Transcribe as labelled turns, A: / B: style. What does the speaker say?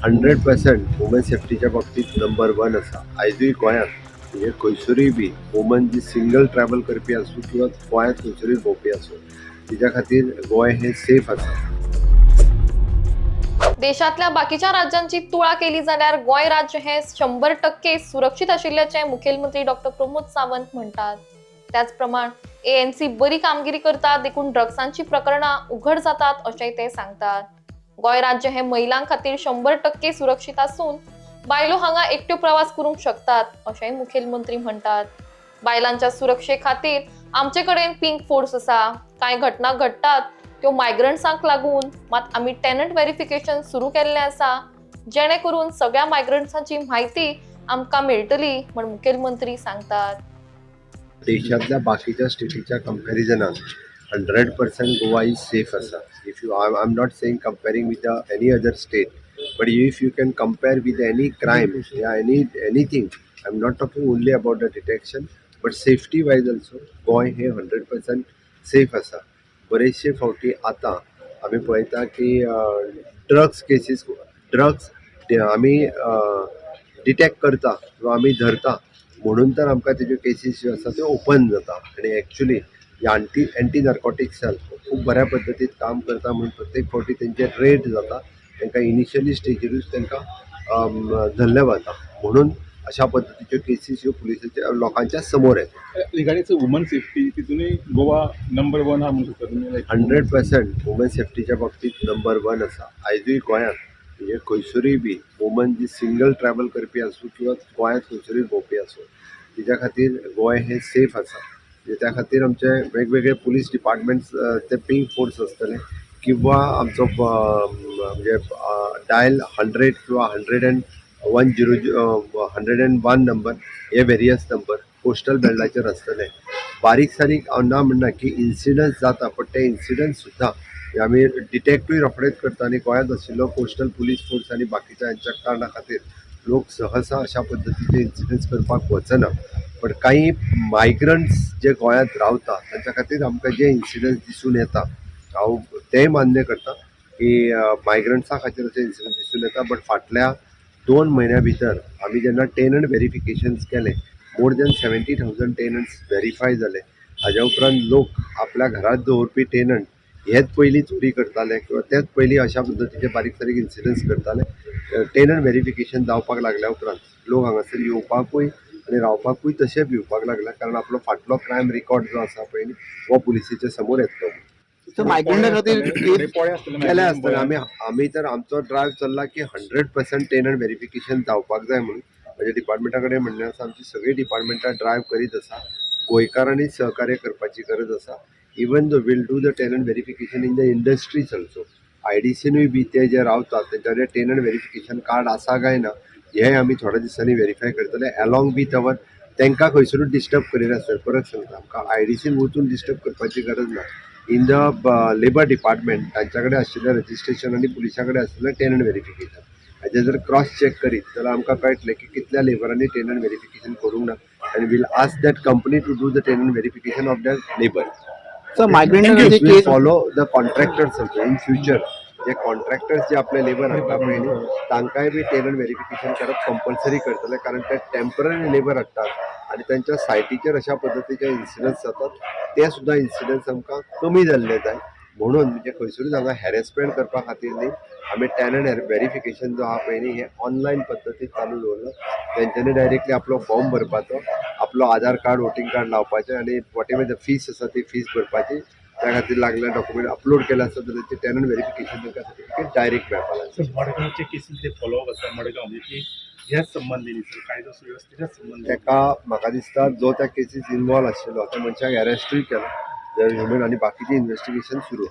A: 100% woman सेफ्टीच्या बाबतीत number one आसा. आयजूय गोंयांत म्हणजे खंयसरूय बी वुमन जी सिंगल ट्रॅव्हल करपी आसूं किंवा गोंयांत खंयसरूय भोंवपी आसूं, तिच्या खातीर गोंय हें सेफ आसा.
B: देशातल्या बाकीच्या राज्यांची तुळा केली जाल्यार गोंय राज्य हे 100% सुरक्षित आशिल्ल्याचे मुखेलमंत्री डॉ. प्रमोद सावंत म्हणतात. त्याचप्रमाण ANC बरी कामगिरी करता देखून ड्रग्सांची प्रकरणा उघड जातात अशेंय ते सांगतात. गोंय राज्य हे महिलां खातीर 100% सुरक्षित असून बायलो हांगा एकट्यो प्रवास करूंक शकतात अशेंय मुखेलमंत्री म्हणतात. बायलांच्या सुरक्षे खातीर आमचे कडेन पिंक फोर्स आसा. कांय घटना घडटात त्यो मायग्रंट्सांक लागून, मात आमी टेनंट व्हेरिफिकेशन सुरू केल्लें आसा, जेणे करून सगळ्या मायग्रंट्सांची म्हायती आमकां मेळटली म्हण मुखेलमंत्री सांगतात.
A: देशातल्या बाकीच्या स्टेटीच्या कंपॅरिजनान 100% गोवा इज सेफ आसा. If you I am not saying comparing with any other state, but if you can compare with any crime या anything, I am not talking only about the detection, but safety wise also Goa हे 100% safe आसा. बरेचशे फावटी आतां आमी पळयता की drugs cases आमी डिटेक्ट करता किंवा आमी धरता म्हणून तर आमकां तेज्यो केसीस ज्यो आसा त्यो ओपन जाता. आनी एक्चुली एंटी नार्कोटीक सेल खूब बऱ्या पद्दतीन काम करता म्हणून प्रत्येक फावटी तेंचे रेड जाता. तांकां इनिशियली स्टेजीरूच तांकां धरलें वता म्हणून अशा पद्दतीच्यो केसीस ह्यो पुलिसाच्या लोकांच्या समोर येता.
C: रिगार्डिंग वुमन सेफ्टी तितूनय गोवा नंबर वन हा म्हणून शकता तुमी.
A: 100% वुमन सेफ्टीच्या बाबतीत नंबर वन आसा. आयजूय गोंयांत म्हणजे खंयसरूय बी वुमन जी सिंगल ट्रॅव्हल करपी आसूं किंवा गोंयांत खंयसरूय भोंवपी आसूं, तिच्या खातीर गोंय हें सेफ आसा. म्हणजे त्या खातीर आमचे वेगवेगळे पुलीस डिपार्टमेंट्स ते पिंक फोर्स आसतले किंवा आमचो म्हणजे डायल 100 किंवा 101 नंबर हे वेरियस नंबर पोस्टल बेल्टाचेर आसतले. बारीक सारीक हांव ना म्हणना की इन्सिडंट्स जाता, बट ते इन्सिडंट्स सुद्दां आमी डिटेक्टूय रोखडेच करता. आनी गोंयांत आशिल्लो कोस्टल पुलीस फोर्स आनी बाकीच्या हांच्या कारणां खातीर लोक सहसा अशा पद्दतीचे इन्सिडंट्स करपाक वचना. पण काही मायग्रंट्स जे गोंयांत रावता तांच्या खातीर आमकां जे इन्सिडंट्स दिसून येता, हांव तेंय मान्य करता की मायग्रंट्सां खातीर अशे इन्सिडंट दिसून येता. बट फाटल्या 2 म्हयन्या भितर आमी जेन्ना टेनंट व्हेरिफिकेशन्स केले, मोर दॅन 70,000 टेनंट्स व्हेरीफाय जाले. हाज्या उपरांत लोक आपल्या घरांत दवरपी टेनंट हेच पयलीं चोरी करताले किंवा तेच पयलीं अशा पद्दतीचे बारीक सारीक इन्सिडंट्स करताले. टेनंट व्हेरिफिकेशन जावपाक लागल्या उपरांत लोक हांगासर येवपाकूय आनी रावपाकूय तशे भिवपाक लागला, कारण आपलो फाटलो क्रायम रिकॉर्ड जो आसा पळय हो पुलिसेच्या समोर येतलो. केल्या आसतना आमी तर आमचो ड्रायव्ह चल्ला की 100% टेनंट व्हेरिफिकेशन जावपाक जाय म्हणून. म्हज्या डिपार्टमेंटा कडेन म्हणणें आसा, आमची सगळीं डिपार्टमेंटां ड्रायव्ह करीत आसा. गोंयकारांनी सहकार्य करपाची गरज आसा. Even though will do the tenant verification in the industries also. IDCनूय बी ते जे रावतात तेंच्या कडेन टेनंट व्हेरिफिकेशन कार्ड आसा काय ना हेंय आमी थोड्या दिसांनी व्हेरीफाय करतले. अलॉंग विथ अवर तांकां खंयसरूच डिस्टर्ब करिनासतना. परत सांगता, आमकां IDCन वचून डिस्टर्ब करपाची गरज ना. इन द लेबर डिपार्टमेंट तांच्या कडेन आशिल्लें रजिस्ट्रेशन आनी पुलिसा कडेन आशिल्लें टेनंट व्हेरिफिकेशन हाजें जर क्रॉस चॅक करीत जाल्यार आमकां कळटलें की कितल्या लेबरांनी टेनंट व्हेरिफिकेशन करूंक ना. आनी will ask that company to do the tenant verification of that labour.
D: So migrant
A: will follow the contractors also in future. जे कॉन्ट्रॅक्टर्स जे आपले लेबर हाडटा पळय न्ही, तांकांय बी टेनंट व्हेरिफिकेशन करप कंपल्सरी करतले, कारण ते टेम्पररी लेबर हाडटात आनी तांच्या सायटीचेर अशा पद्दतीचे इन्सिडंट्स जातात. ते सुद्दां इन्सिडंट्स आमकां कमी जाल्ले जाय म्हणून म्हणजे खंयसरूच हांगा हॅरेसमेंट करपा खातीर न्ही, आमी टेनंट व्हेरिफिकेशन जो आहा पळय न्ही हें ऑनलायन पद्दतीन चालू दवरला. तेंच्यांनी डायरेक्टली आपलो फॉर्म भरपाचो, आपलो आधार कार्ड वोटींग कार्ड लावपाचें आनी वॉट एवर द फीस आसा ती फीस भरपाची. त्या खातीर लागले डॉक्युमेंट अपलोड केले आसता जाल्यार ते टेनंट व्हेरिफिकेशन तांकां सर्टिफिकेट डायरेक्ट मेळपाक लागता.
C: मडगांवचे केसीस ते फॉलोअप आसा मडगांव म्हणजे ह्याच संबंधीन कायदो सुव्यवस्थेच्याच संबंधीन
A: ताका म्हाका दिसता जो त्या केसीस इनवॉल्व आशिल्लो त्या मनशाक अरेस्टूय केला. ह्युमन आनी बाकीची इन्व्हेस्टिगेशन सुरू